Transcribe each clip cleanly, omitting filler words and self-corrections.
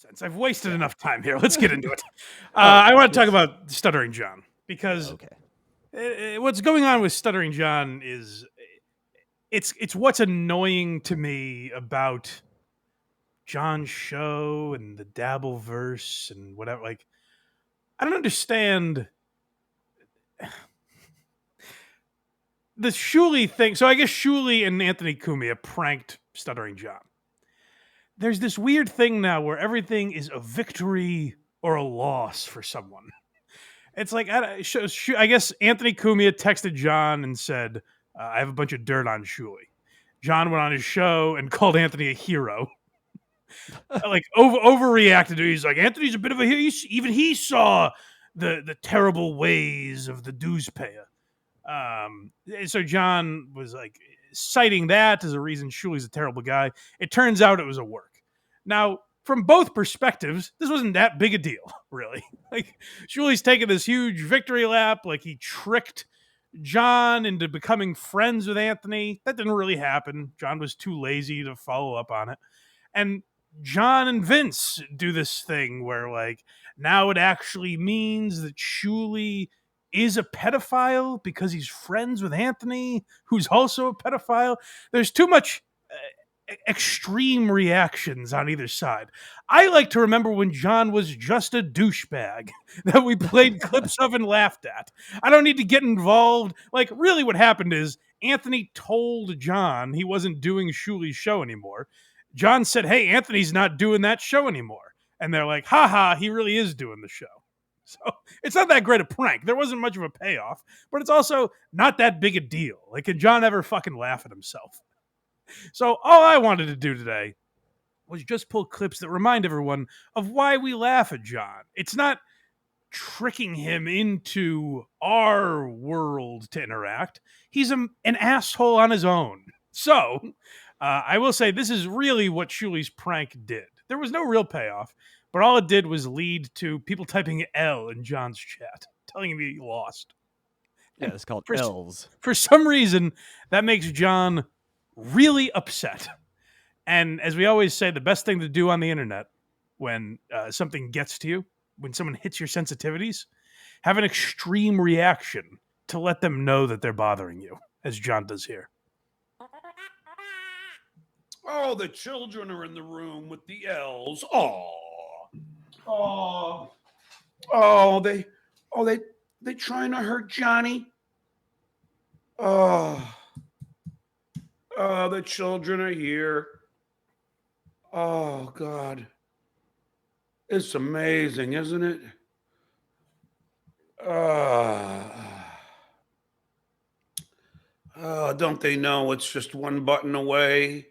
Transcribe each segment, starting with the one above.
nonsense. I've wasted enough time here. Let's get into it. I want to talk about Stuttering John because what's going on with Stuttering John is it's what's annoying to me about John's show and the Dabbleverse and whatever. Like, I don't understand the Shuli thing. So I guess Shuli and Anthony Cumia pranked Stuttering John. There's this weird thing now where everything is a victory or a loss for someone. It's like, I guess Anthony Cumia texted John and said, I have a bunch of dirt on Shuli. John went on his show and called Anthony a hero. Like, overreacted. He's like, Anthony's a bit of a hero. Even he saw the terrible ways of the dues payer. So John was like citing that as a reason Shuli's a terrible guy. It turns out it was a work. Now, from both perspectives, this wasn't that big a deal, really. Like, Shuli's taking this huge victory lap, like he tricked John into becoming friends with Anthony. That didn't really happen. John was too lazy to follow up on it. And John and Vince do this thing where, like, now it actually means that Shuli is a pedophile because he's friends with Anthony, who's also a pedophile. There's too much extreme reactions on either side. I like to remember when John was just a douchebag that we played clips of and laughed at. I don't need to get involved. Like, really what happened is Anthony told John he wasn't doing Shuli's show anymore. John said, hey, Anthony's not doing that show anymore. And they're like, haha, he really is doing the show. So it's not that great a prank. There wasn't much of a payoff, but it's also not that big a deal. Like, can John ever fucking laugh at himself? So all I wanted to do today was just pull clips that remind everyone of why we laugh at John. It's not tricking him into our world to interact. He's an asshole on his own. So I will say this is really what Shuli's prank did. There was no real payoff, but all it did was lead to people typing L in John's chat, telling him he lost. Yeah, it's called L's. For some reason, that makes John really upset. And as we always say, the best thing to do on the internet when something gets to you, when someone hits your sensitivities, have an extreme reaction to let them know that they're bothering you, as John does here. Oh, the children are in the room with the L's. They trying to hurt Johnny. The children are here. Oh, God. It's amazing, isn't it? Don't they know it's just one button away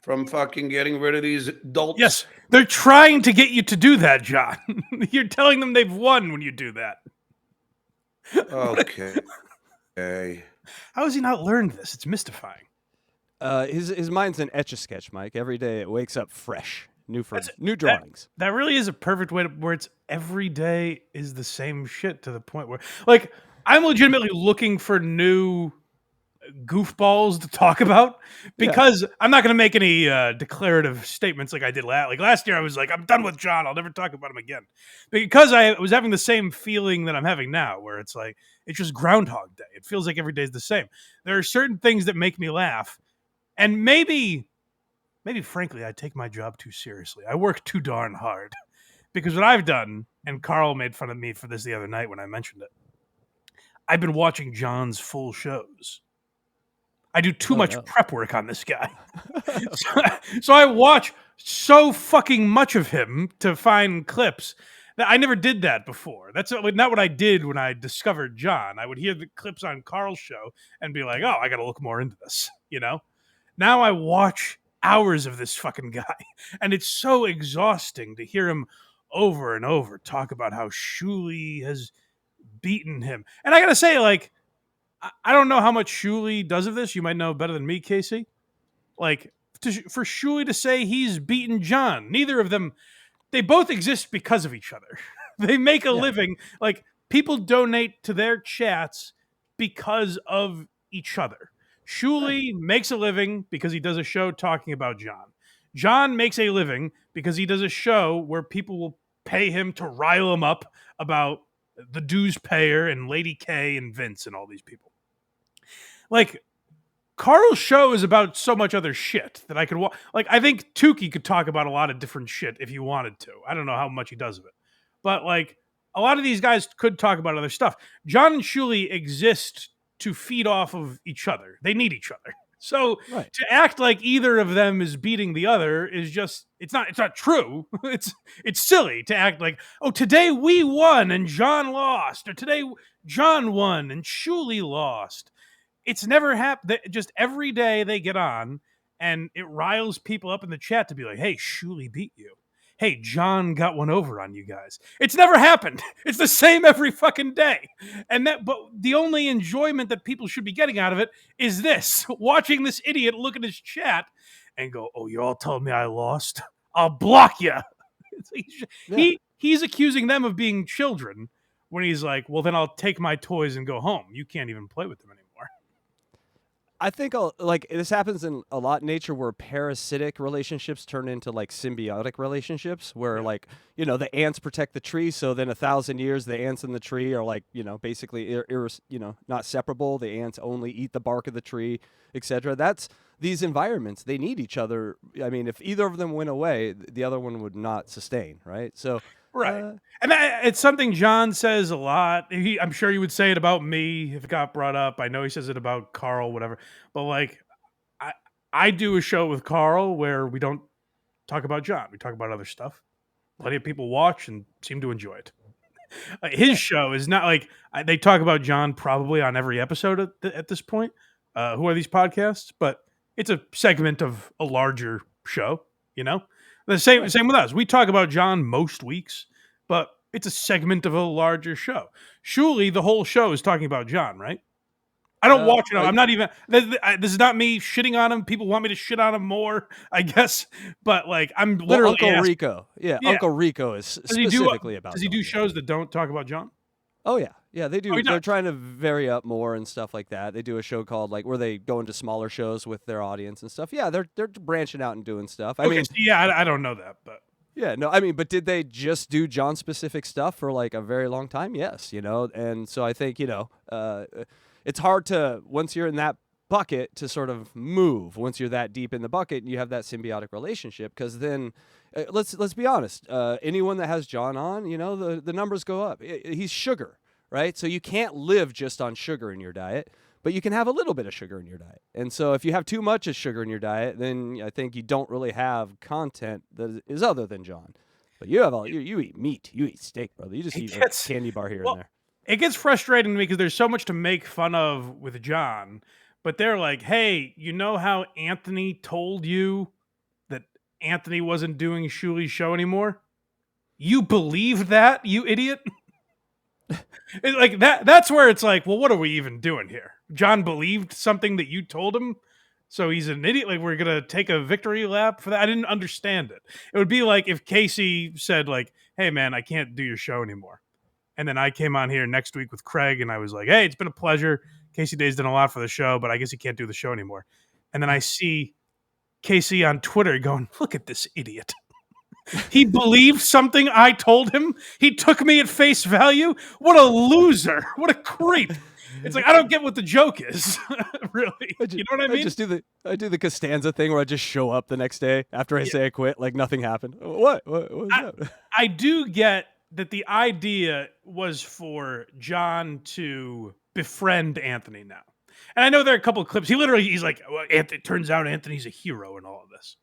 from fucking getting rid of these adults? Yes, they're trying to get you to do that, John. You're telling them they've won when you do that. Okay. How has he not learned this? It's mystifying. His mind's an Etch-a-Sketch, Mike. Every day it wakes up fresh, new drawings. That really is a perfect way to where it's every day is the same shit to the point where, like, I'm legitimately looking for new goofballs to talk about because I'm not going to make any declarative statements like I did last year. I was like, I'm done with John. I'll never talk about him again, because I was having the same feeling that I'm having now, where it's like it's just Groundhog Day. It feels like every day is the same. There are certain things that make me laugh, and maybe frankly, I take my job too seriously. I work too darn hard, because what I've done, and Carl made fun of me for this the other night when I mentioned it, I've been watching John's full shows. I do too much prep work on this guy. So I watch so fucking much of him to find clips that I never did that before. That's not what I did when I discovered John. I would hear the clips on Carl's show and be like, oh, I got to look more into this, you know? Now I watch hours of this fucking guy, and it's so exhausting to hear him over and over talk about how Shuli has beaten him. And I got to say, like, I don't know how much Shuli does of this. You might know better than me, Casey. Like, for Shuli to say he's beaten John, neither of them, they both exist because of each other. They make a living. Like, people donate to their chats because of each other. Shuli makes a living because he does a show talking about John. John makes a living because he does a show where people will pay him to rile him up about the dues payer and Lady K and Vince and all these people. Like, Carl's show is about so much other shit that I could like. I think Tukey could talk about a lot of different shit if he wanted to. I don't know how much he does of it, but like a lot of these guys could talk about other stuff. John and Shuli exist to feed off of each other. They need each other. So Right. to act like either of them is beating the other is just it's not true. It's silly to act like, oh, today we won and John lost, or today John won and Shuli lost. It's never happened. Just every day they get on and it riles people up in the chat to be like, hey, Shuli beat you. Hey, John got one over on you guys. It's never happened. It's the same every fucking day. But the only enjoyment that people should be getting out of it is this, watching this idiot look at his chat and go, oh, you all told me I lost. I'll block you. He's accusing them of being children when he's like, well, then I'll take my toys and go home. You can't even play with them anymore. I think like this happens in a lot in nature where parasitic relationships turn into like symbiotic relationships where like, you know, the ants protect the tree. So then 1,000 years, the ants in the tree are like, you know, basically, not separable. The ants only eat the bark of the tree, etc. That's these environments. They need each other. I mean, if either of them went away, the other one would not sustain. Right. So, right. And it's something John says a lot. I'm sure he would say it about me if it got brought up. I know he says it about Carl, whatever. But like, I do a show with Carl where we don't talk about John. We talk about other stuff. Plenty of people watch and seem to enjoy it. His show is not like they talk about John probably on every episode at this point. Who are these podcasts? But it's a segment of a larger show, you know? The same with us. We talk about John most weeks, but it's a segment of a larger show. Surely the whole show is talking about John, right? I don't watch it. I'm not even. This is not me shitting on him. People want me to shit on him more, I guess. But like, I'm literally Uncle Rico. Yeah, Uncle Rico is specifically about. Does he do shows that don't talk about John? Oh yeah, they do. Oh, They're trying to vary up more and stuff like that. They do a show called like where they go into smaller shows with their audience and stuff. Yeah, they're branching out and doing stuff. I mean, I don't know that, but yeah, no, I mean, but did they just do John specific stuff for like a very long time? Yes, you know, and so I think it's hard to once you're in that bucket to sort of move once you're that deep in the bucket and you have that symbiotic relationship because then let's be honest, anyone that has John on, you know, the numbers go up. He's sugar, right? So you can't live just on sugar in your diet, but you can have a little bit of sugar in your diet. And so if you have too much of sugar in your diet, then I think you don't really have content that is other than John. But you have you eat meat, you eat steak, brother. You just eat a candy bar here and there. It gets frustrating to me because there's so much to make fun of with John, but they're like, hey, you know how Anthony told you that Anthony wasn't doing Shuli's show anymore? You believed that, you idiot? It's like that's where it's like, well, what are we even doing here? John believed something that you told him, so he's an idiot. Like, we're gonna take a victory lap for that. I didn't understand it. It would be like if Casey said, like, hey man, I can't do your show anymore. And then I came on here next week with Craig and I was like, hey, it's been a pleasure. Casey Day's done a lot for the show, but I guess he can't do the show anymore. And then I see Casey on Twitter going, look at this idiot. He believed something I told him. He took me at face value. What a loser. What a creep. It's like, I don't get what the joke is. Really. You know what I mean? I do the Costanza thing where I just show up the next day after I say I quit, like nothing happened. What was that? I do get that the idea was for John to befriend Anthony now. And I know there are a couple of clips. He's like, well, it turns out Anthony's a hero in all of this.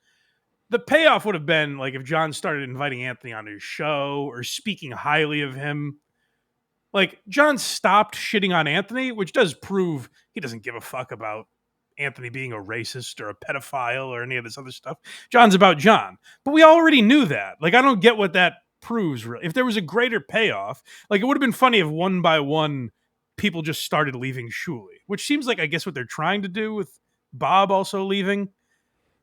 The payoff would have been like if John started inviting Anthony on his show or speaking highly of him. Like, John stopped shitting on Anthony, which does prove he doesn't give a fuck about Anthony being a racist or a pedophile or any of this other stuff. John's about John. But we already knew that. Like, I don't get what that proves, really. If there was a greater payoff, like, it would have been funny if one by one people just started leaving Shuli, which seems like, I guess, what they're trying to do with Bob also leaving.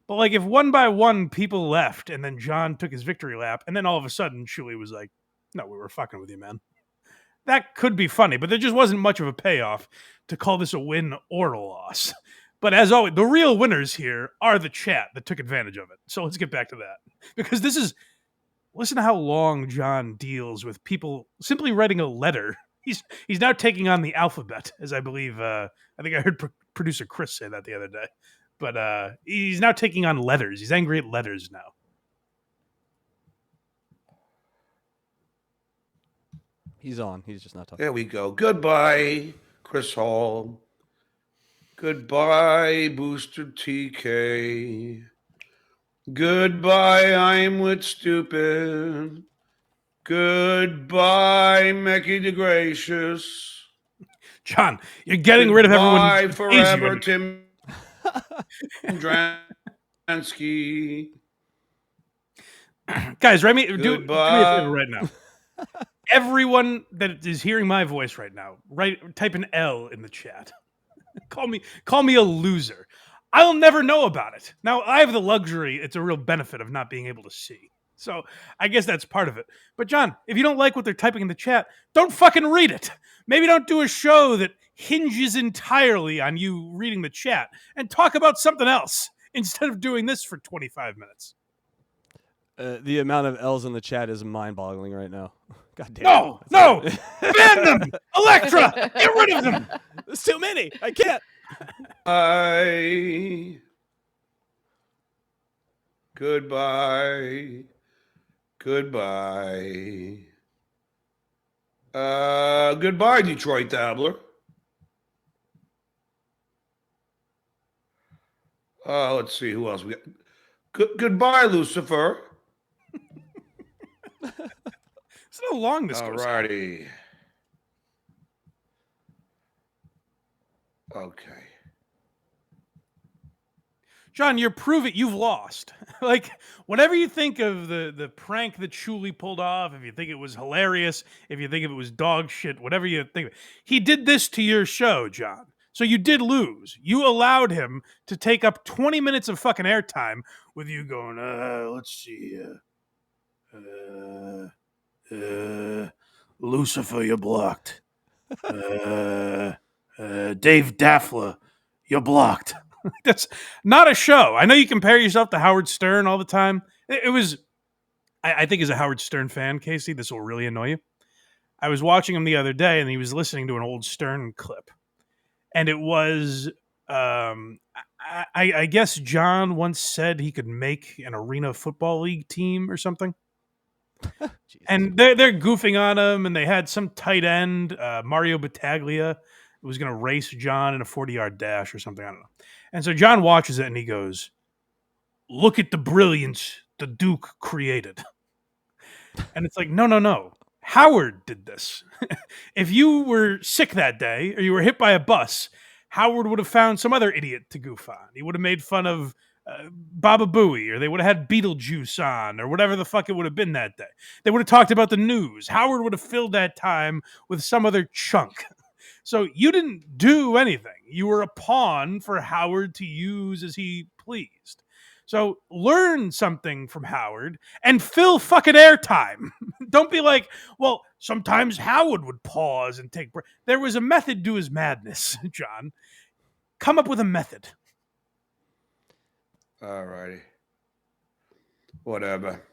But like, if one by one people left and then John took his victory lap and then all of a sudden Shuli was like, no, we were fucking with you, man. That could be funny, but there just wasn't much of a payoff to call this a win or a loss. But as always, the real winners here are the chat that took advantage of it. So let's get back to that. Because listen to how long John deals with people simply writing a letter. He's now taking on the alphabet, as I believe, I think I heard producer Chris say that the other day. But he's now taking on letters. He's angry at letters now. He's on. He's just not talking. There we go. Goodbye, Chris Hall. Goodbye, Booster TK. Goodbye, I'm with Stupid. Goodbye, Mecky the Gracious. John, you're getting rid of everyone. Goodbye forever, Tim Dransky. Guys, do me a Goodbye. favor right now. Everyone that is hearing my voice right now, type an L in the chat. Call me a loser. I'll never know about it. Now, I have the luxury, it's a real benefit of not being able to see. So I guess that's part of it. But John, if you don't like what they're typing in the chat, don't fucking read it. Maybe don't do a show that hinges entirely on you reading the chat and talk about something else instead of doing this for 25 minutes. The amount of L's in the chat is mind-boggling right now. God damn. No! Ban them! ELECTRA! Get rid of them! There's too many. I can't. Goodbye. Goodbye. Goodbye, Detroit Dabbler. Let's see who else we got. Goodbye, Lucifer. It's how long this goes. Alrighty. Okay. John, you've lost. Like, whatever you think of the prank that Shuli pulled off, if you think it was hilarious, if you think it was dog shit, whatever you think of it, he did this to your show, John. So you did lose. You allowed him to take up 20 minutes of fucking airtime with you going, let's see, Lucifer, you're blocked. Dave Daffler, you're blocked. That's not a show. I know you compare yourself to Howard Stern all the time. It was, I think as a Howard Stern fan, Casey, this will really annoy you. I was watching him the other day and he was listening to an old Stern clip. And it was, I guess John once said he could make an arena football league team or something. And they're goofing on him, and they had some tight end, Mario Battaglia, who was going to race John in a 40-yard dash or something. I don't know. And so John watches it, and he goes, "Look at the brilliance the Duke created." And it's like, no. Howard did this. If you were sick that day, or you were hit by a bus, Howard would have found some other idiot to goof on. He would have made fun of Baba Booey, or they would have had Beetlejuice on, or whatever the fuck it would have been that day. They would have talked about the news. Howard would have filled that time with some other chunk. So you didn't do anything. You were a pawn for Howard to use as he pleased. So learn something from Howard and fill fucking airtime. Don't be like, well, sometimes Howard would pause and take breath. There was a method to his madness, John. Come up with a method. All righty. Whatever.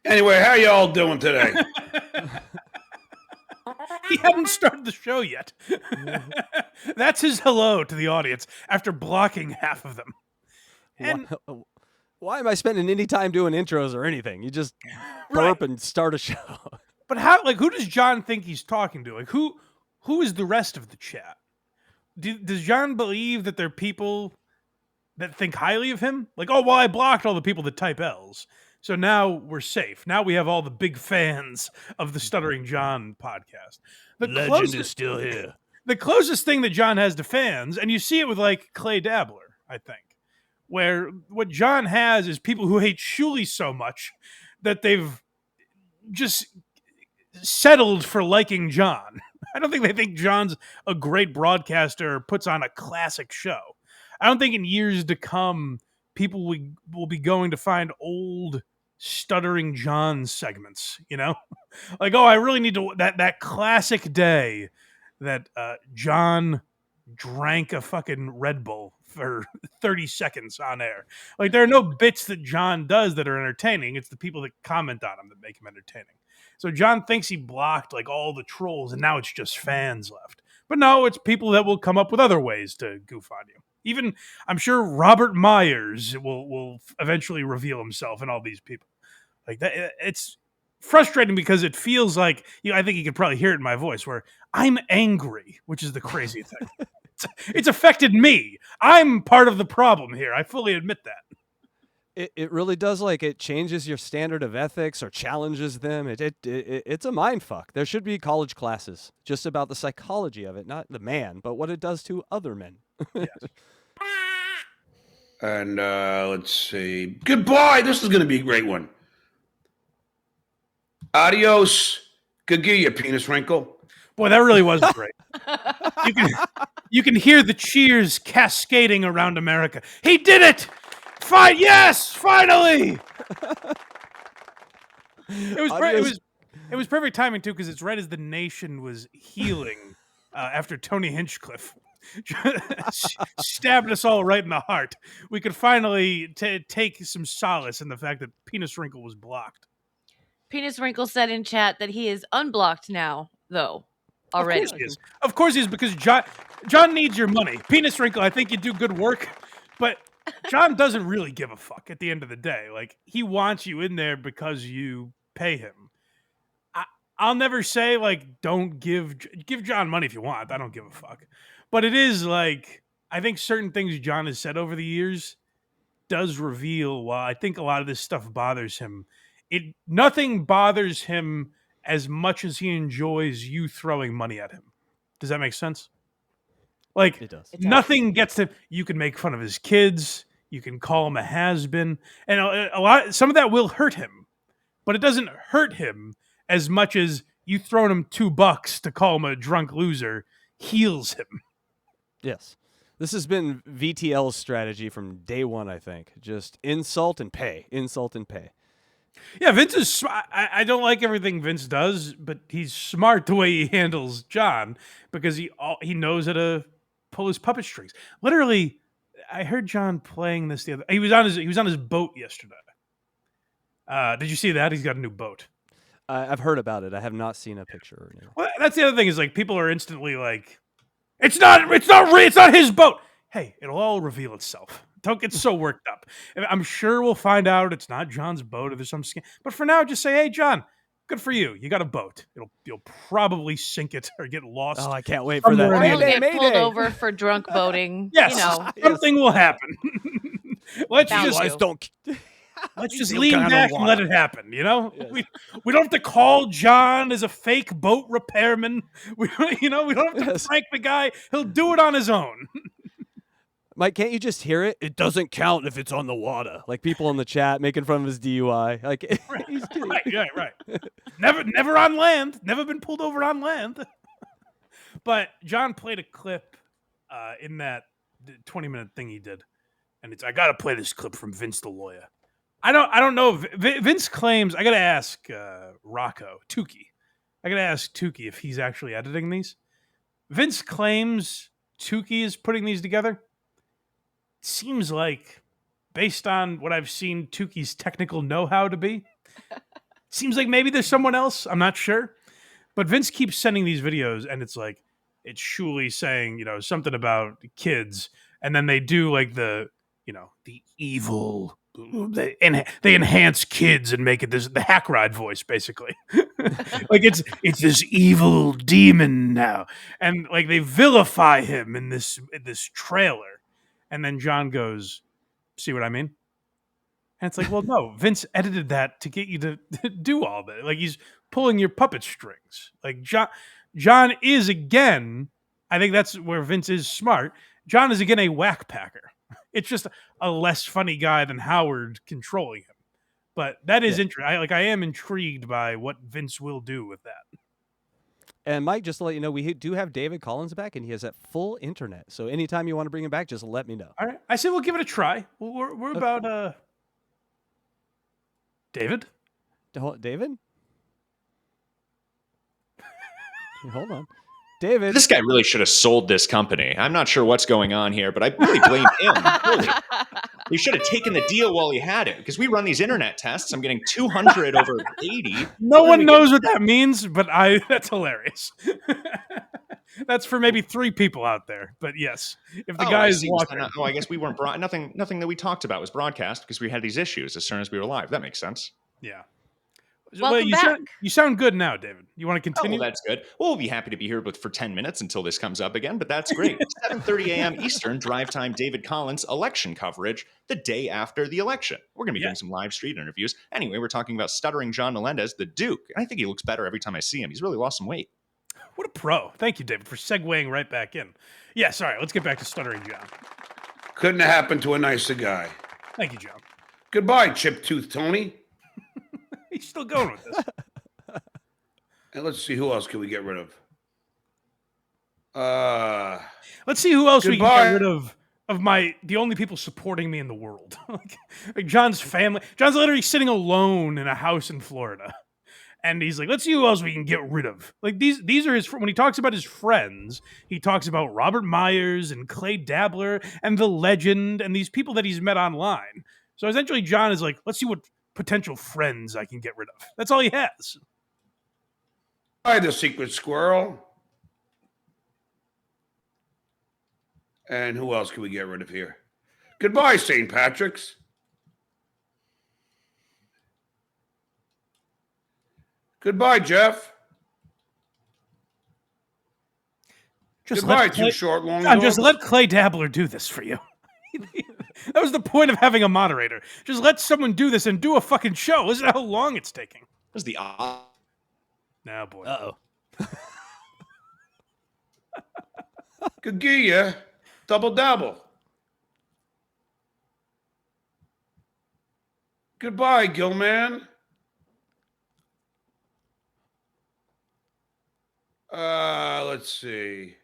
Anyway, how y'all doing today? He hadn't started the show yet. That's his hello to the audience after blocking half of them. And why am I spending any time doing intros or anything? You just burp and start a show. But how? Like, who does John think he's talking to? Like, who is the rest of the chat? Does John believe that there are people that think highly of him? Like, oh, well, I blocked all the people that type L's, so now we're safe. Now we have all the big fans of the Stuttering John podcast. The legend is still here. The closest thing that John has to fans, and you see it with like Clay Dabbler, I think, where what John has is people who hate Shuli so much that they've just settled for liking John. I don't think they think John's a great broadcaster or puts on a classic show. I don't think in years to come, people will be going to find old Stuttering John segments, you know? Like, oh, I really need to that classic day that John drank a fucking Red Bull for 30 seconds on air. Like, there are no bits that John does that are entertaining. It's the people that comment on him that make him entertaining. So John thinks he blocked like all the trolls, and now it's just fans left. But no, it's people that will come up with other ways to goof on you. Even I'm sure Robert Myers will eventually reveal himself in all these people. Like that, it's frustrating because it feels like I think you could probably hear it in my voice where I'm angry, which is the crazy thing. It's affected me. I'm part of the problem here. I fully admit that. It really does, like, it changes your standard of ethics or challenges them. It's a mind fuck. There should be college classes just about the psychology of it, not the man, but what it does to other men. Yes. And let's see. Goodbye. This is going to be a great one. Adios. Good gear, you penis wrinkle. Boy, that really was great. You can hear the cheers cascading around America. He did it! Fine, yes, finally! It was perfect timing too, because it's right as the nation was healing after Tony Hinchcliffe stabbed us all right in the heart. We could finally take some solace in the fact that Penis Wrinkle was blocked. Penis Wrinkle said in chat that he is unblocked now, though. Already. Of course he is. Of course he is, because John needs your money. Penis Wrinkle, I think you do good work, but John doesn't really give a fuck at the end of the day. Like, he wants you in there because you pay him. I'll never say, like, don't give John money if you want. I don't give a fuck. But it is, like, I think certain things John has said over the years does reveal, while I think a lot of this stuff bothers him, nothing bothers him as much as he enjoys you throwing money at him. Does that make sense? Like, It does. Nothing gets to. You can make fun of his kids. You can call him a has-been, and some of that will hurt him, but it doesn't hurt him as much as you throwing him $2 to call him a drunk loser heals him. Yes. This has been VTL's strategy from day one, I think. Just insult and pay. Insult and pay. Yeah, Vince is. I don't like everything Vince does, but he's smart the way he handles John, because he knows how to pull his puppet strings. Literally, I heard John playing this the other. He was on his boat yesterday. Did you see that? He's got a new boat. I've heard about it. I have not seen a picture or anything. Well, that's the other thing, is like people are instantly like, it's not his boat. Hey, it'll all reveal itself. Don't get so worked up. I'm sure we'll find out it's not John's boat or there's some scam. But for now, just say, hey, John, good for you. You got a boat. You'll probably sink it or get lost. Oh, I can't wait for that. Or he'll Mayday, get pulled mayday. over for drunk boating. Yes, You know. something will happen. Let's Bound just to. let's just Feel lean kinda back and let wild. it happen. You know, Yes. we don't have to call John as a fake boat repairman. We don't have to Yes. prank the guy. He'll do it on his own. Mike, can't you just hear it? It doesn't count if it's on the water. Like people in the chat making fun of his DUI. Like he's kidding. Right. Never on land. Never been pulled over on land. But John played a clip in that 20-minute thing he did, and I got to play this clip from Vince the lawyer. I don't know if Vince claims. I got to ask Rocco Tukey. I got to ask Tukey if he's actually editing these. Vince claims Tukey is putting these together. Seems like, based on what I've seen Tukey's technical know-how to be, seems like maybe there's someone else. I'm not sure. But Vince keeps sending these videos, and it's like, it's Shuli saying, something about kids, and then they do like the evil, they enhance kids and make it the HACKRIDE voice, basically. Like it's this evil demon now, and like they vilify him in this trailer. And then John goes, see what I mean? And it's like, well, no, Vince edited that to get you to do all that. Like, he's pulling your puppet strings. Like, John is, again, I think that's where Vince is smart. John is, again, a whack packer. It's just a less funny guy than Howard controlling him. But that is interesting. I am intrigued by what Vince will do with that. And Mike, just to let you know, we do have David Collins back, and he has that full internet. So anytime you want to bring him back, just let me know. All right. I say we'll give it a try. We're about David? David? Hold on. David. This guy really should have sold this company. I'm not sure what's going on here, but I really blame him. Really. He should have taken the deal while he had it, because we run these internet tests. I'm getting 200 over 80. No one knows what that means, but that's hilarious. That's for maybe 3 people out there. But yes, if the guy is watching. I guess we weren't nothing that we talked about was broadcast because we had these issues as soon as we were live. That makes sense. Yeah. Welcome back. You sound good now, David. You want to Oh, continue? well, that's good. Well, we'll be happy to be here for 10 minutes until this comes up again, but that's great. 7:30 a.m. Eastern, drive time, David Collins, election coverage the day after the election. We're going to be doing some live street interviews. Anyway, we're talking about Stuttering John Melendez, the Duke. And I think he looks better every time I see him. He's really lost some weight. What a pro. Thank you, David, for segueing right back in. Yeah, sorry. Let's get back to Stuttering John. Couldn't have happened to a nicer guy. Thank you, John. Goodbye, Chip Tooth Tony. He's still going with this. And let's see, who else can we get rid of? Let's see who else we can Goodbye. get rid of the only people supporting me in the world. like John's family. John's literally sitting alone in a house in Florida. And he's like, let's see who else we can get rid of. Like these are his, when he talks about his friends, he talks about Robert Myers and Clay Dabbler and The Legend and these people that he's met online. So essentially John is like, let's see what potential friends I can get rid of. That's all he has. Goodbye, the secret squirrel. And who else can we get rid of here? Goodbye, St. Patrick's. Goodbye, Jeff. Goodbye, Too Short, Long John, just Dog. let Clay Dabbler do this for you. That was the point of having a moderator. Just let someone do this and do a fucking show. Listen to how long it's taking. This is the Now, boy. Uh-oh. Gagia, double dabble. Goodbye, Gilman. Let's see.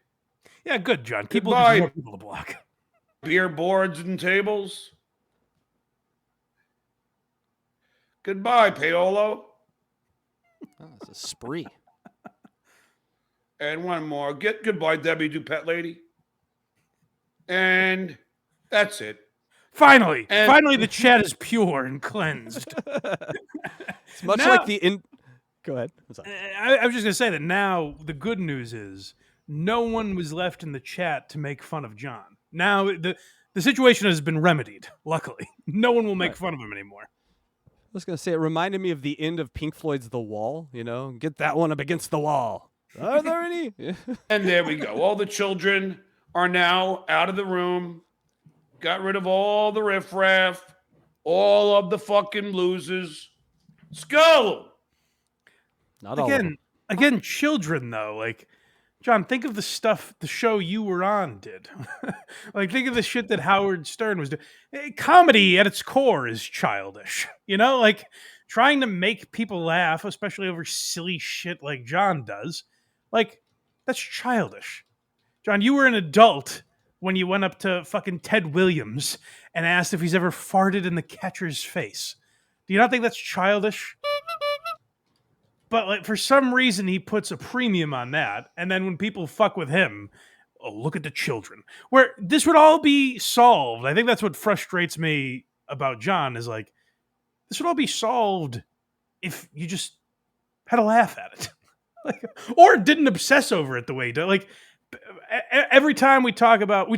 Yeah, good, John. Keep looking Goodbye. for more people to block. Beer boards and tables. Goodbye, Paolo. Oh, it's a spree. And one more. Goodbye, Debbie Dupet Lady. And that's it. Finally, And- finally, the chat is pure and cleansed. It's much Now- like the Go ahead. I'm sorry. I was just gonna say that now the good news is no one was left in the chat to make fun of John. Now the situation has been remedied. Luckily, no one will make fun of him anymore. I was going to say, it reminded me of the end of Pink Floyd's The Wall, you know? Get that one up against the wall. Are there any? And there we go. All the children are now out of the room. Got rid of all the riffraff, all of the fucking losers. Skull. Not all of them. Again, children though, like John, think of the stuff the show you were on did. Like, think of the shit that Howard Stern was doing. Comedy at its core is childish. You know, like trying to make people laugh, especially over silly shit like John does. Like, that's childish. John, you were an adult when you went up to fucking Ted Williams and asked if he's ever farted in the catcher's face. Do you not think that's childish? But like for some reason he puts a premium on that, and then when people fuck with him, oh, look at the children. Where this would all be solved. I think that's what frustrates me about John is like this would all be solved if you just had a laugh at it. Like, or didn't obsess over it the way he did. Like every time we talked about it,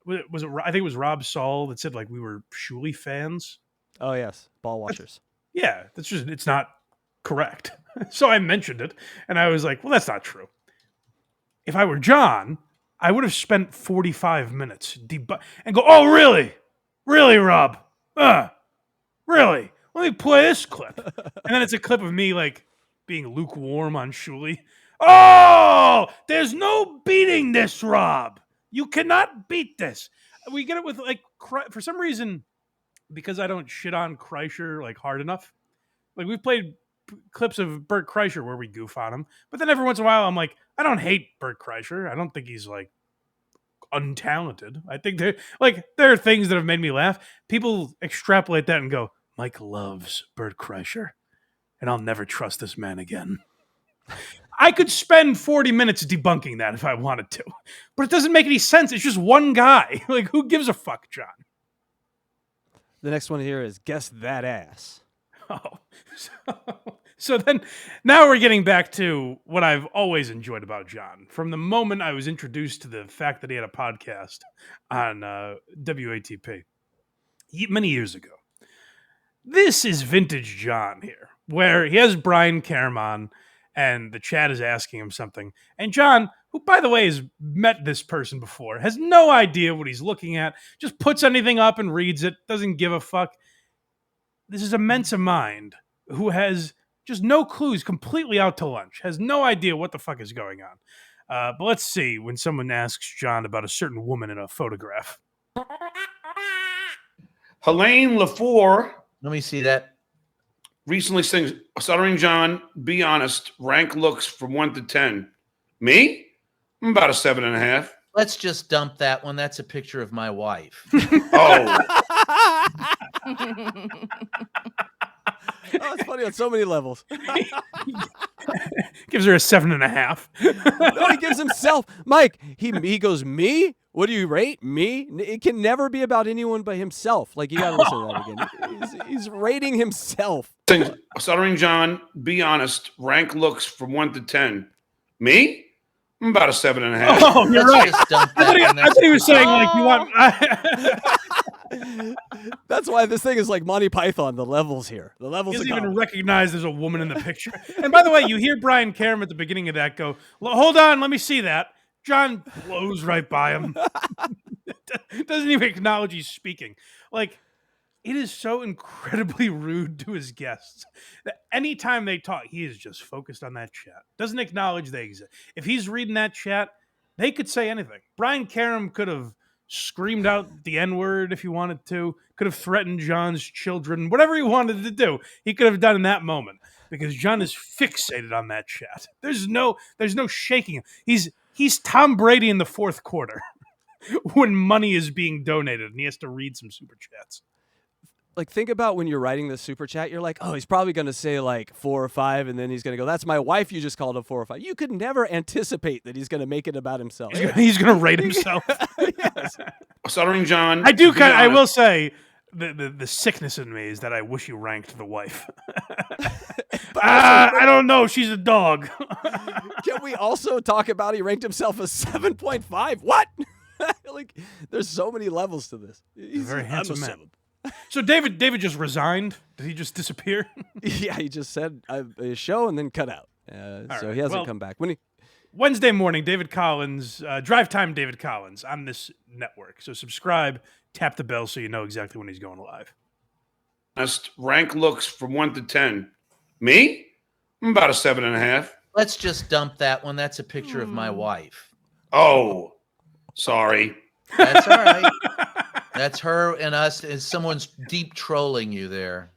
was it I think it was Rob Saul that said like we were Shuli fans. Oh, yes. Ball watchers. Yeah, it's not correct. So I mentioned it, and I was like, well, that's not true. If I were John, I would have spent 45 minutes and go, oh, really? Really, Rob? Really? Let me play this clip. And then it's a clip of me, like, being lukewarm on Shuli. Oh, there's no beating this, Rob. You cannot beat this. We get it with, like, for some reason, because I don't shit on Kreischer like hard enough. Like we've played clips of Bert Kreischer where we goof on him, but then every once in a while I'm like, I don't hate Bert Kreischer. I don't think he's like untalented. I think there are things that have made me laugh. People extrapolate that and go, Mike loves Bert Kreischer, and I'll never trust this man again. I could spend 40 minutes debunking that if I wanted to, but it doesn't make any sense. It's just one guy. Like, who gives a fuck, John? The next one here is Guess That Ass. Oh, so then now we're getting back to what I've always enjoyed about John. From the moment I was introduced to the fact that he had a podcast on WATP many years ago. This is vintage John here, where he has Brian Karem on, and the chat is asking him something. And John, who, by the way, has met this person before, has no idea what he's looking at, just puts anything up and reads it, doesn't give a fuck. This is a Mensa mind who has just no clues, completely out to lunch, has no idea what the fuck is going on. But let's see when someone asks John about a certain woman in a photograph. Helene LaFour Let me see that. recently sings Stuttering John, be honest, rank looks from 1 to 10. Me? I'm about a 7.5. Let's just dump that one. That's a picture of my wife. Oh, Oh, it's funny on so many levels. Gives her a 7.5. No, he gives himself. Mike, he goes, me? What do you rate? Me? It can never be about anyone but himself. Like, you got to listen to that again. He's rating himself. sings Stuttering John, be honest, rank looks from 1 to 10. Me? I'm about a 7.5. Oh, you're Let's right. just dump I that one. thought he was saying, like, you want... That's why this thing is like Monty Python, the levels here. The levels He of doesn't even comedy. recognize there's a woman in the picture. And by the way, you hear Brian Karem at the beginning of that go, hold on, let me see that. John blows right by him. Doesn't even acknowledge he's speaking. Like, it is so incredibly rude to his guests that anytime they talk, he is just focused on that chat. Doesn't acknowledge they exist. If he's reading that chat, they could say anything. Brian Karem could have screamed out the N-word if he wanted to, could have threatened John's children, whatever he wanted to do, he could have done in that moment because John is fixated on that chat. There's no shaking him. He's Tom Brady in the fourth quarter when money is being donated and he has to read some super chats. Like, think about when you're writing the super chat, you're like, oh, he's probably going to say like 4 or 5, and then he's going to go, that's my wife you just called a 4 or 5. You could never anticipate that he's going to make it about himself. He's going to rate himself. Yes. Stuttering John. I do be kind of, I honest- will say the sickness in me is that I wish you ranked the wife. I don't know. She's a dog. Can we also talk about he ranked himself a 7.5? What? Like, there's so many levels to this. He's very I'm handsome a man. 7. So David just resigned. Did he just disappear? Yeah, he just said a show and then cut out. So right, he hasn't well- come back. When he Wednesday morning, David Collins, Drive Time David Collins on this network. So subscribe, tap the bell so you know exactly when he's going live. honest, rank looks from 1 to 10. Me? I'm about a 7.5. Let's just dump that one. That's a picture of my wife. Oh, sorry. That's all right. That's her and us. Is someone's deep trolling you there?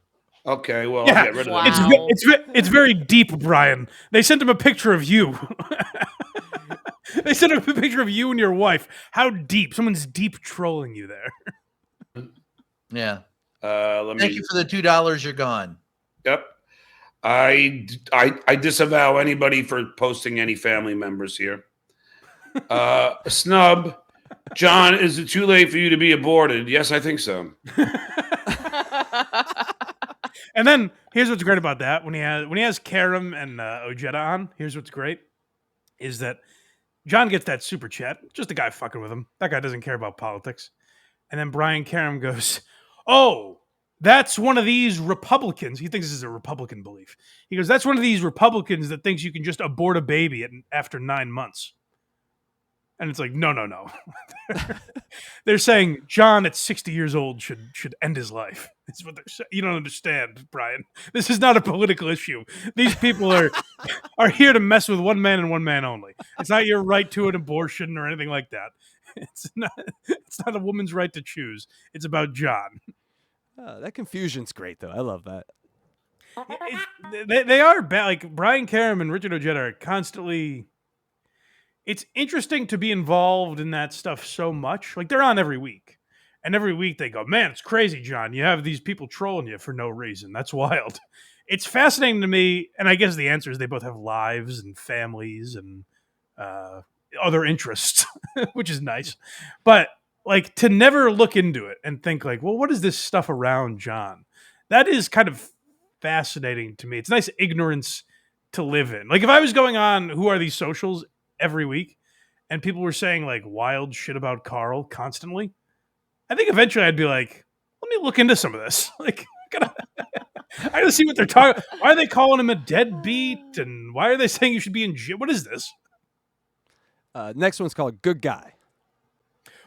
Okay, well, Yeah. I'll get rid of Wow. that. It's very deep, Brian. They sent him a picture of you. They sent him a picture of you and your wife. How deep? Someone's deep trolling you there. Yeah. Let Thank me. you for the $2. You're gone. Yep. I disavow anybody for posting any family members here. Snub. John, is it too late for you to be aborted? Yes, I think so. And then here's what's great about that: when he has Karem and Ojeda on, here's what's great is that John gets that super chat, just a guy fucking with him. That guy doesn't care about politics. And then Brian Karem goes, "Oh, that's one of these Republicans." He thinks this is a Republican belief. He goes, "That's one of these Republicans that thinks you can just abort a baby after 9 months." And it's like, no. They're saying John at 60 years old should end his life. That's what they're saying. You don't understand, Brian. This is not a political issue. These people are here to mess with one man and one man only. It's not your right to an abortion or anything like that. It's not a woman's right to choose. It's about John. that confusion's great, though. I love that. They are bad. Like Brian Karem and Richard Ojeda are constantly. It's interesting to be involved in that stuff so much. Like they're on every week, And every week they go, man, it's crazy, John. You have these people trolling you for no reason. That's wild. It's fascinating to me. And I guess the answer is they both have lives and families and other interests, which is nice. But like to never look into it and think like, well, what is this stuff around John? That is kind of fascinating to me. It's nice ignorance to live in. Like if I was going on Who Are These Socials every week and people were saying like wild shit about Carl constantly, I think eventually I'd be like, let me look into some of this. Like, I gotta see what they're talking. Why are they calling him a deadbeat? And why are they saying you should be in jail? What is this? Next one's called Good Guy.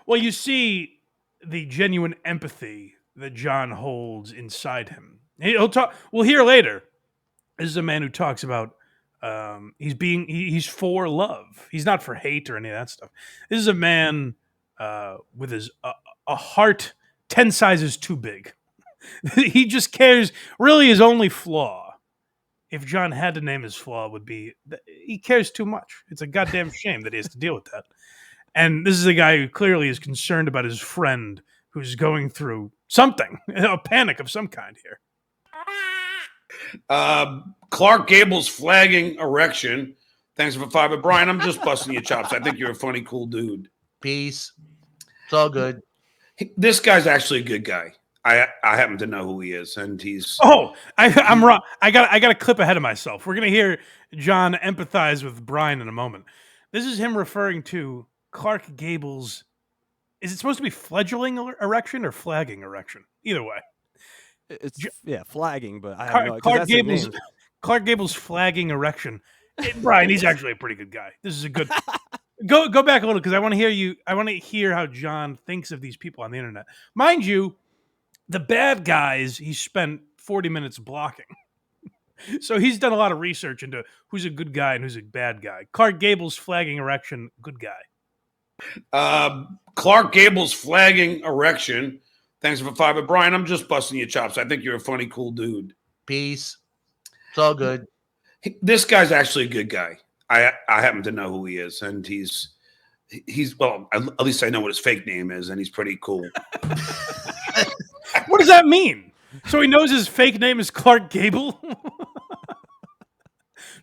Well, you see the genuine empathy that John holds inside him. He'll talk. We'll hear later. This is a man who talks about he's for love. He's not for hate or any of that stuff. This is a man with his a heart 10 sizes too big. He just cares. Really, his only flaw, if John had to name his flaw, would be that he cares too much. It's a goddamn shame that he has to deal with that. And this is a guy who clearly is concerned about his friend who's going through something, a panic of some kind here. Clark Gable's flagging erection. Thanks for $5. But Brian, I'm just busting your chops. I think you're a funny, cool dude. Peace. It's all good. This guy's actually a good guy. I happen to know who he is, and he's. Oh, I'm wrong. I got a clip ahead of myself. We're gonna hear John empathize with Brian in a moment. This is him referring to Clark Gable's. Is it supposed to be fledgling erection or flagging erection? Either way, It's flagging, but I have no idea. Clark Gable's flagging erection. Brian, he's actually a pretty good guy. This is a good. Go back a little because I want to hear you. I want to hear how John thinks of these people on the internet. Mind you, the bad guys he spent 40 minutes blocking. So he's done a lot of research into who's a good guy and who's a bad guy. Clark Gable's flagging erection, good guy. Clark Gable's flagging erection. Thanks for $5. But Brian, I'm just busting your chops. I think you're a funny, cool dude. Peace. It's all good. This guy's actually a good guy. I happen to know who he is, and he's well, at least I know what his fake name is, and he's pretty cool. What does that mean? So he knows his fake name is Clark Gable?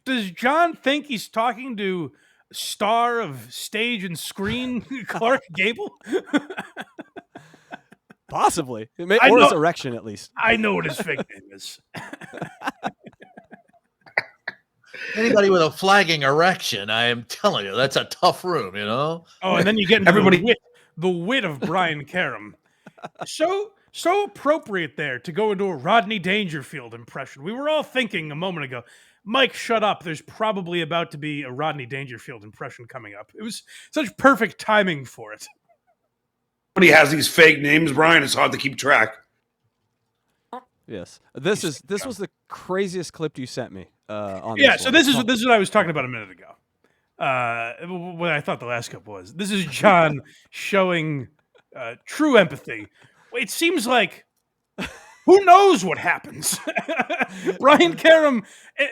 Does John think he's talking to star of stage and screen Clark Gable? Possibly. Or his erection, at least. I know what his fake name is. Anybody with a flagging erection, I am telling you, that's a tough room, you know? Oh, and then you get into Everybody- the wit of Brian Karam. So appropriate there to go into a Rodney Dangerfield impression. We were all thinking a moment ago, Mike, shut up. There's probably about to be a Rodney Dangerfield impression coming up. It was such perfect timing for it. But he has these fake names, Brian. It's hard to keep track. Yes. This was the craziest clip you sent me. On Yeah, this so one. this is what I was talking about a minute ago. What I thought the last clip was. This is John showing true empathy. It seems like who knows what happens. Brian Karam,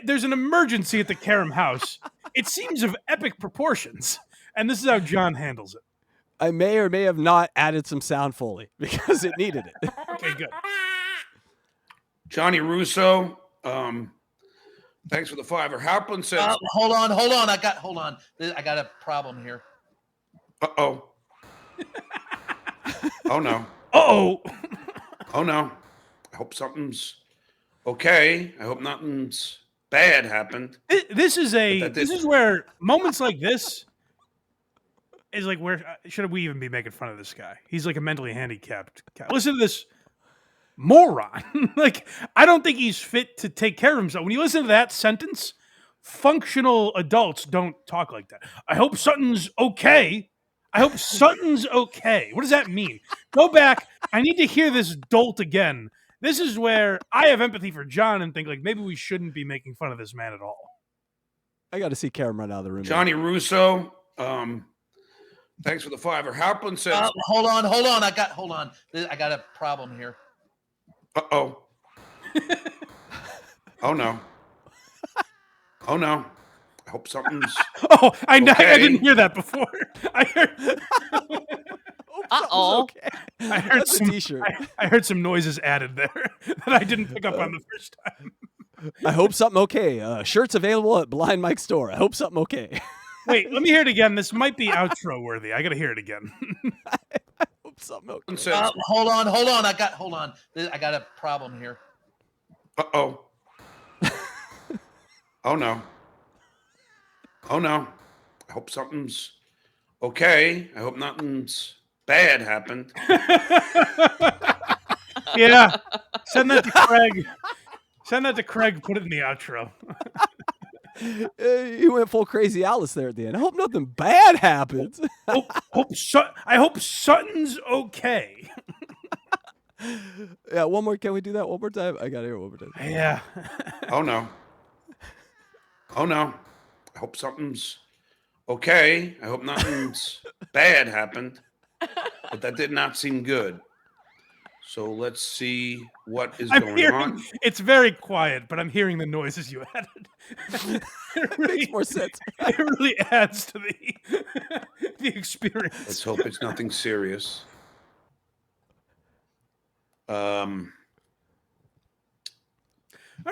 there's an emergency at the Karam house. It seems of epic proportions, and this is how John handles it. I may or may have not added some sound Foley because it needed it. Okay, good. Johnny Russo, thanks for the $5. Harpin says, Hold on. I got a problem here. "Uh-oh. Oh, no. Uh-oh. Oh, no. I hope something's okay. I hope nothing's bad happened." This is where moments like this is like where should we even be making fun of this guy? He's like a mentally handicapped guy. Listen to this moron. Like, I don't think he's fit to take care of himself. When you listen to that sentence, functional adults don't talk like that. I hope Sutton's okay. I hope Sutton's okay. What does that mean? Go back. I need to hear this dolt again. This is where I have empathy for John and think like maybe we shouldn't be making fun of this man at all. I got to see Karen run out of the room. Johnny Russo, thanks for the $5. Harpin says, Hold on. I got a problem here. "Uh-oh. Oh, no. Oh, no. I hope something's Oh, I okay." didn't hear that before. I heard. Uh-oh. Okay. I heard That's a some. t-shirt. I heard some noises added there that I didn't pick up on the first time. I hope something okay. Shirts available at Blind Mike's store. I hope something okay. Wait, let me hear it again. This might be outro worthy. I gotta hear it again. I hope something okay. Hold on. Hold on. I got a problem here. Uh-oh. Oh, no. Oh, no. I hope something's okay. I hope nothing's bad happened. Yeah. Send that to Craig. Send that to Craig. Put it in the outro. You went full crazy Alice there at the end. I hope nothing bad happens. I hope Sutton's okay. Yeah, one more. Can we do that one more time? I gotta hear it one more time. Yeah. Oh, no. Oh, no. I hope something's okay. I hope nothing's bad happened. But that did not seem good. So let's see what is going on. It's very quiet, but I'm hearing the noises you added. It Makes more sense. It really adds to the experience. Let's hope it's nothing serious. All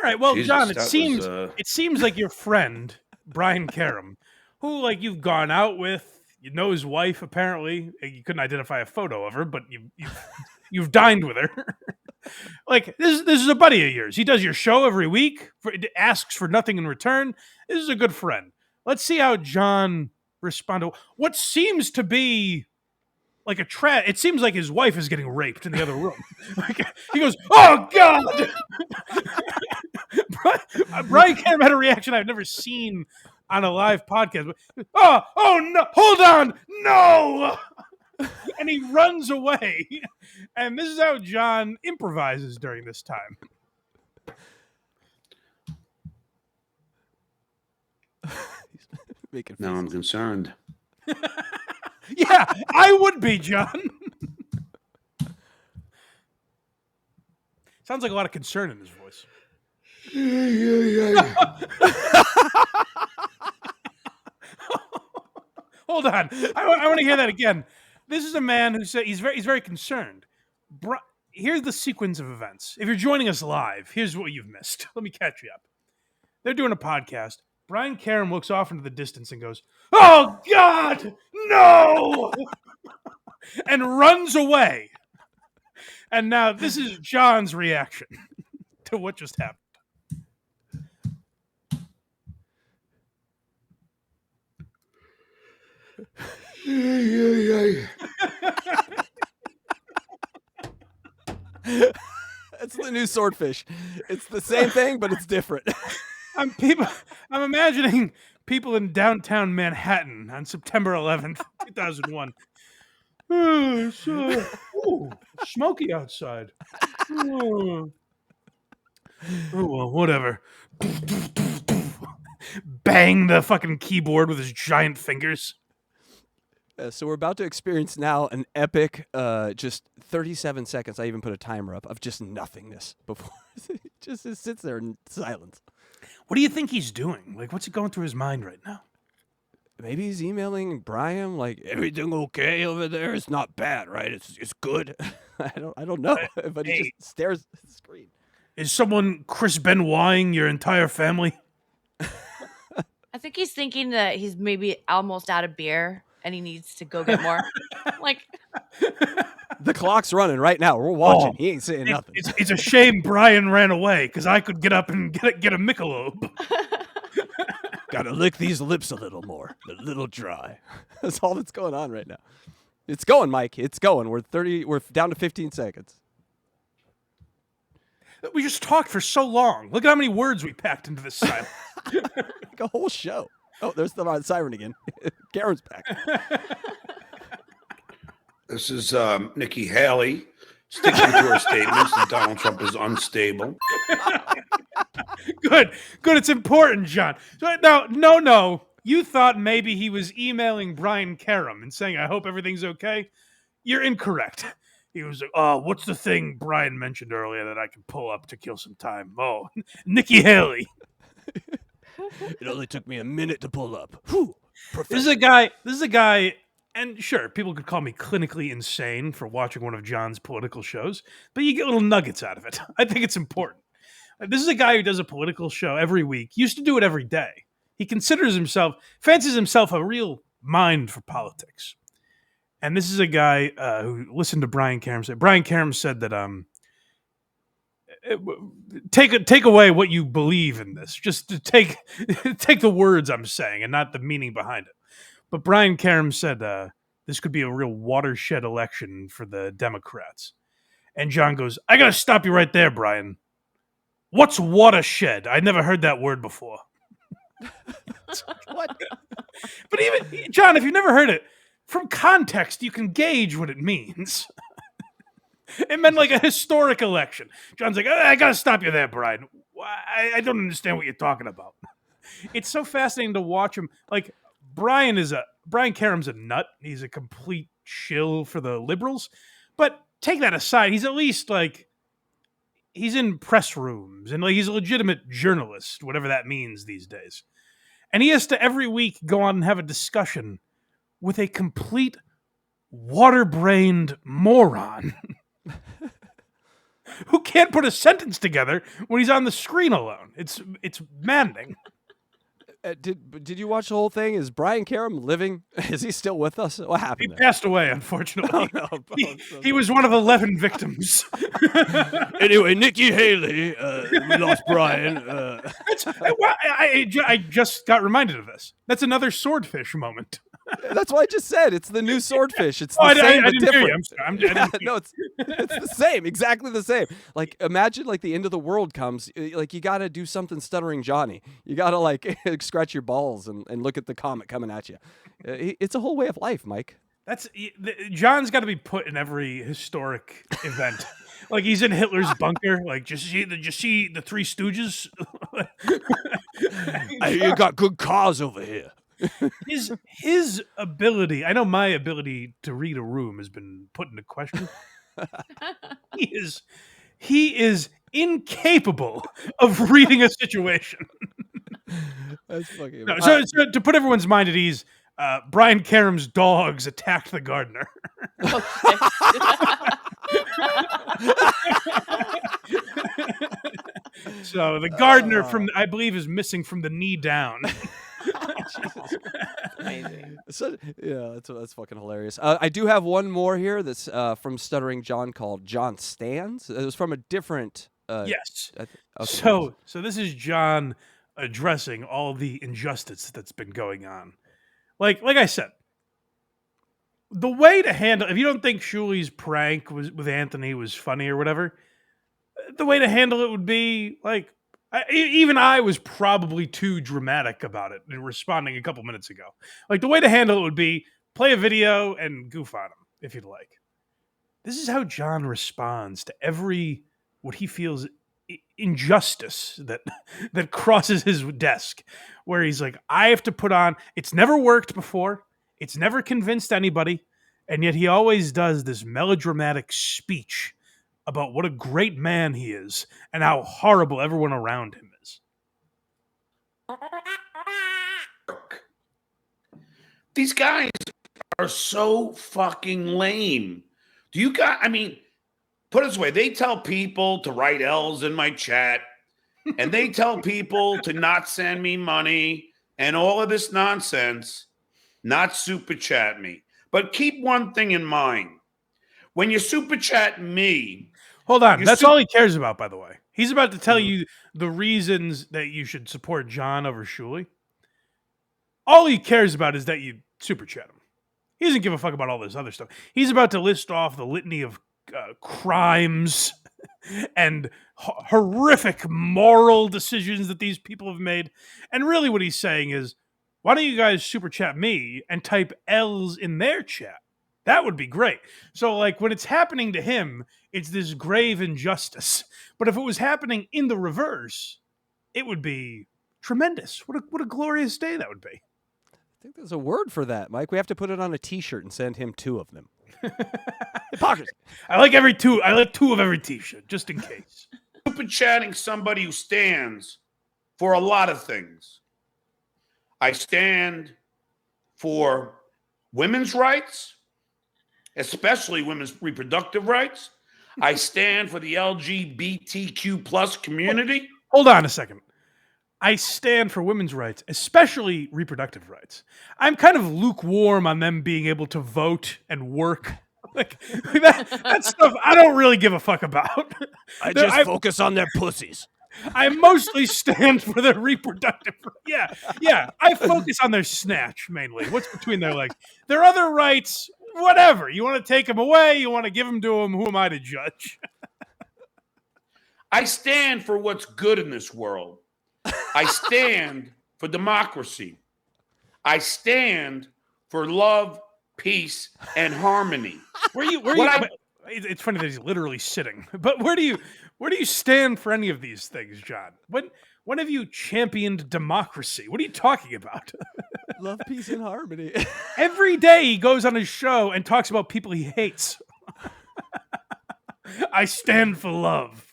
right. Well, Jesus, John, that was, it seems like your friend Brian Karam, who like you've gone out with, you know his wife apparently. You couldn't identify a photo of her, but you've dined with her. Like this is a buddy of yours. He does your show every week. Asks for nothing in return. This is a good friend. Let's see how John responded. What seems to be like it seems like his wife is getting raped in the other room. Like, he goes, "Oh God!" Brian Karam had a reaction I've never seen on a live podcast. Oh no! Hold on, no! And he runs away. And this is how John improvises during this time. now I'm concerned. Yeah, I would be, John. Sounds like a lot of concern in his voice. Hold on. I want to hear that again. This is a man who said he's very concerned. Here's the sequence of events. If you're joining us live, here's what you've missed. Let me catch you up. They're doing a podcast. Brian Karam looks off into the distance and goes, "Oh God, no!" and runs away. And now this is John's reaction to what just happened. It's the new swordfish. It's the same thing, but it's different. I'm imagining people in downtown Manhattan on September 11th, 2001. Oh, so smoky outside. Oh, well, whatever. Bang the fucking keyboard with his giant fingers. So we're about to experience now an epic, just 37 seconds. I even put a timer up of just nothingness before it just sits there in silence. What do you think he's doing? Like, what's going through his mind right now? Maybe he's emailing Brian, like, everything okay over there? It's not bad, right? It's good. I don't know, but he just stares at the screen. Is someone Chris Benoiting your entire family? I think he's thinking that he's maybe almost out of beer and he needs to go get more. Like, the clock's running right now. We're watching. He ain't saying nothing. It's a shame Brian ran away because I could get up and get a Michelob. Gotta lick these lips a little more. A little dry. That's all that's going on right now. It's going, Mike. It's going. We're down to 15 seconds. We just talked for so long. Look at how many words we packed into this silence. Like a whole show. Oh, there's the siren again. Karen's back. This is Nikki Haley sticking to her statements that Donald Trump is unstable. Good. It's important, John. So now, no. You thought maybe he was emailing Brian Karam and saying, "I hope everything's okay." You're incorrect. He was like, "Oh, what's the thing Brian mentioned earlier that I can pull up to kill some time?" Oh, Nikki Haley. It only took me a minute to pull up. Whew, This is a guy, And sure, people could call me clinically insane for watching one of John's political shows, but you get little nuggets out of it. I think it's important. This is a guy who does a political show every week, used to do it every day. He fancies himself a real mind for politics. And this is a guy who listened to Brian Karam say. Brian Karam said that take away what you believe in this. Just to take the words I'm saying and not the meaning behind it. But Brian Karam said this could be a real watershed election for the Democrats. And John goes, I got to stop you right there, Brian. What's watershed? I never heard that word before. What? But even, John, if you've never heard it, from context, you can gauge what it means. It meant like a historic election. John's like, I got to stop you there, Brian. I don't understand what you're talking about. It's so fascinating to watch him. Like, Brian Karam's a nut. He's a complete shill for the liberals. But take that aside, he's at least like, he's in press rooms and like he's a legitimate journalist, whatever that means these days. And he has to every week go on and have a discussion with a complete water-brained moron who can't put a sentence together when he's on the screen alone. It's maddening. Did you watch the whole thing? Is Brian Karam living? Is he still with us? What happened? He there? passed away, unfortunately. Oh, no. He was one of 11 victims. Anyway, Nikki Haley, we lost Brian. I just got reminded of this. That's another swordfish moment. That's what I just said. It's the new swordfish. It's the I same but didn't hear you. different. I'm sorry. I didn't hear No, it's the same, exactly the same. Like, imagine like the end of the world comes. Like, you got to do something Stuttering Johnny. You got to like scratch your balls and look at the comet coming at you. It's a whole way of life, Mike. John's got to be put in every historic event. Like he's in Hitler's bunker. Like, did you see the Three Stooges? You got good cars over here. His ability, I know my ability to read a room has been put into question. He is incapable of reading a situation. That's fucking. No, so to put everyone's mind at ease, Brian Karam's dogs attacked the gardener. So the gardener I believe is missing from the knee down. Amazing. So, yeah, that's fucking hilarious. I do have one more here that's from Stuttering John called John Stands. It was from a different. Yes. Okay, So this is John addressing all the injustice that's been going on. Like I said, the way to handle, if you don't think Shuli's prank with Anthony was funny or whatever, the way to handle it would be like, even I was probably too dramatic about it in responding a couple minutes ago. Like, the way to handle it would be play a video and goof on him if you'd like. This is how John responds to every what he feels injustice that crosses his desk, where he's like, I have to put on, it's never worked before, it's never convinced anybody, and yet he always does this melodramatic speech about what a great man he is and how horrible everyone around him is. These guys are so fucking lame. Put it this way, they tell people to write L's in my chat, and they tell people to not send me money and all of this nonsense, not super chat me. But keep one thing in mind. When you super chat me, hold on, that's all he cares about, by the way. He's about to tell you the reasons that you should support John over Shuli. All he cares about is that you super chat him. He doesn't give a fuck about all this other stuff. He's about to list off the litany of crimes and horrific moral decisions that these people have made. And really what he's saying is, why don't you guys super chat me and type L's in their chat? That would be great. So, like, when it's happening to him, it's this grave injustice. But if it was happening in the reverse, it would be tremendous. What a glorious day that would be. I think there's a word for that, Mike. We have to put it on a T-shirt and send him 2 of them. Hypocrisy. I like two of every T-shirt, just in case. Super chatting somebody who stands for a lot of things. I stand for women's rights, especially women's reproductive rights. I stand for the LGBTQ plus community. Hold on a second. I stand for women's rights, especially reproductive rights. I'm kind of lukewarm on them being able to vote and work. Like that stuff I don't really give a fuck about. I just focus on their pussies. I mostly stand for their reproductive. Yeah. I focus on their snatch mainly. What's between their legs? Their other rights, whatever. You want to take them away? You want to give them to them? Who am I to judge? I stand for what's good in this world. I stand for democracy. I stand for love, peace, and harmony. It's funny that he's literally sitting. But where do you stand for any of these things, John? When have you championed democracy? What are you talking about? Love, peace, and harmony. Every day he goes on his show and talks about people he hates. I stand for love.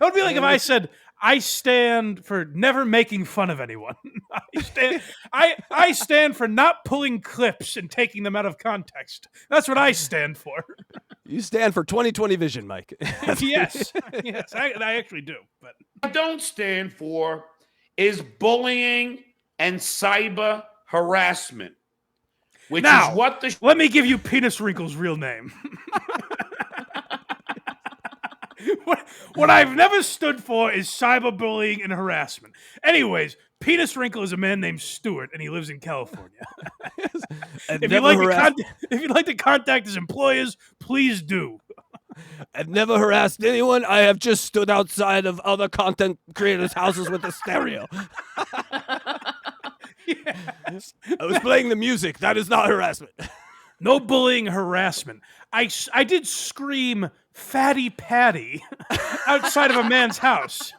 It would be like if I said, I stand for never making fun of anyone. I stand for not pulling clips and taking them out of context. That's what I stand for. You stand for 20/20 vision, Mike. Yes, I actually do. But I don't stand for is bullying and cyber harassment, which now, is what the let me give you Penis Wrinkle's real name. What I've never stood for is cyberbullying and harassment. Anyways, Penis Wrinkle is a man named Stuart, and he lives in California. If you'd like to contact his employers, please do. I've never harassed anyone. I have just stood outside of other content creators' houses with a stereo. Yes. I was playing the music. That is not harassment. No bullying, harassment. I did scream "Fatty Patty" outside of a man's house,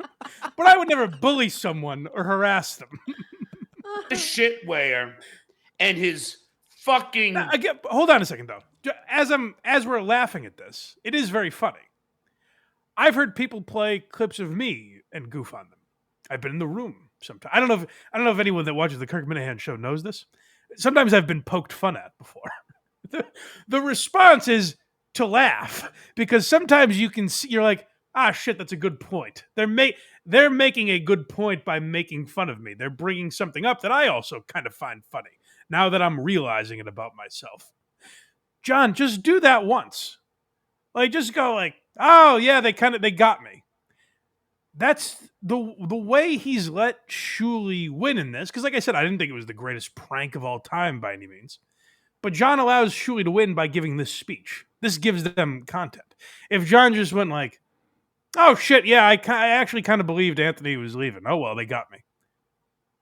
but I would never bully someone or harass them. shitware and his fucking. Hold on a second though. As we're laughing at this, it is very funny. I've heard people play clips of me and goof on them. I've been in the room sometimes. I don't know if anyone that watches the Kirk Minahan show knows this. Sometimes I've been poked fun at before. The response is to laugh because sometimes you can see, you're like, ah, shit, that's a good point. They're making a good point by making fun of me. They're bringing something up that I also kind of find funny now that I'm realizing it about myself. John, just do that once. Like, just go like, oh yeah, they got me. That's the way he's let Shuli win in this. Because like I said, I didn't think it was the greatest prank of all time by any means. But John allows Shuli to win by giving this speech. This gives them content. If John just went like, oh shit, yeah, I actually kind of believed Anthony was leaving. Oh well, they got me.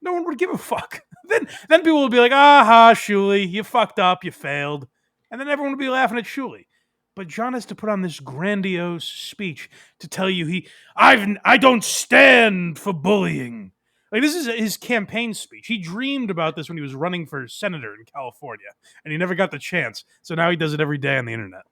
No one would give a fuck. Then people would be like, aha, Shuli, you fucked up, you failed. And then everyone would be laughing at Shuli. But John has to put on this grandiose speech to tell you I don't stand for bullying. Like, this is his campaign speech. He dreamed about this when he was running for senator in California, and he never got the chance. So now he does it every day on the internet.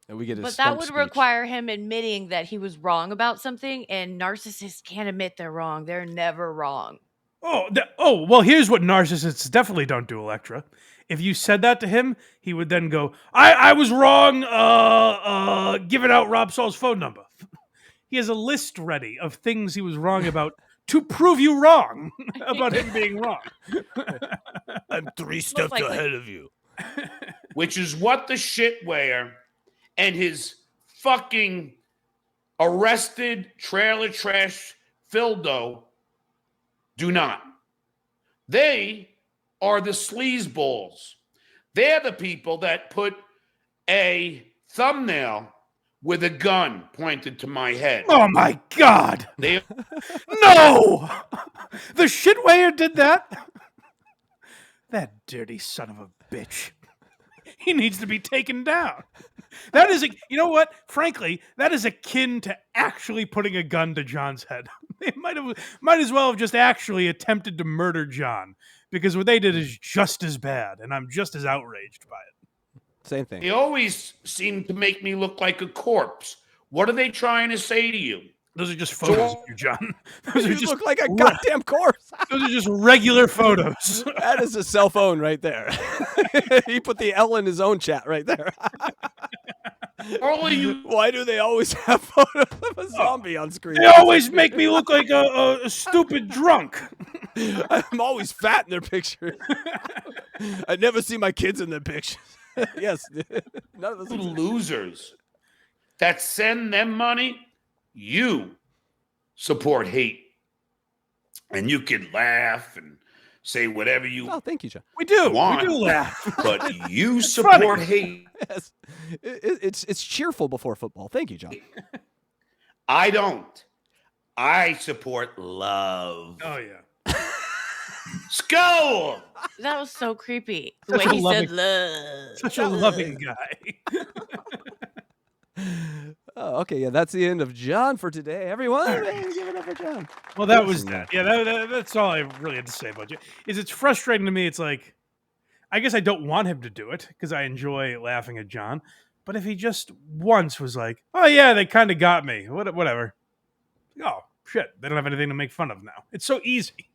And we get his But that would speech. require him admitting that he was wrong about something, and narcissists can't admit they're wrong. They're never wrong. Well, here's what narcissists definitely don't do, Electra. If you said that to him, he would then go, I was wrong giving out Rob Saul's phone number. He has a list ready of things he was wrong about to prove you wrong about him being wrong. I'm 3 steps ahead of you. Which is what the shitware and his fucking arrested trailer trash Fildo do not. They are the sleazeballs. They're the people that put a thumbnail with a gun pointed to my head. Oh my God! They No! The shitwayer did that? That dirty son of a bitch. He needs to be taken down. That is, you know what? Frankly, that is akin to actually putting a gun to John's head. They might as well have just actually attempted to murder John, because what they did is just as bad, and I'm just as outraged by it. Same thing. always seem to make me look like a corpse. What are they trying to say to you? Those are just photos of you, John. Those are You just look like a goddamn corpse. those are just regular photos. That is a cell phone right there. He put the L in his own chat right there. All of you, Why do they always have photos of a zombie on screen? They always make me look like a stupid drunk. I'm always fat in their pictures. I never see my kids in their pictures. Yes, none of us. losers that send them money, you support hate. And you can laugh and say whatever you Oh, thank you, John. We do. Want. We do laugh. but you funny. support hate. Yes. It's cheerful before football. Thank you, John. I don't. I support love. Oh yeah. Let's go. That was so creepy. The Such way a he loving- said love. Such a loving guy. Oh, okay, yeah, that's the end of John for today. Everyone, hey, give it up for John. Well, that was that. Yeah, that's all I really had to say about you. Is it's frustrating to me. It's like, I guess I don't want him to do it because I enjoy laughing at John. But if he just once was like, "Oh yeah, they kind of got me," whatever. Oh shit, they don't have anything to make fun of now. It's so easy.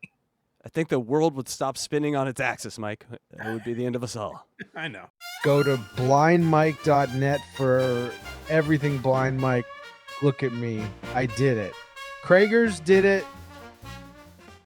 I think the world would stop spinning on its axis, Mike. That would be the end of us all. I know. Go to blindmike.net for everything Blind Mike. Look at me. I did it. Kragers did it.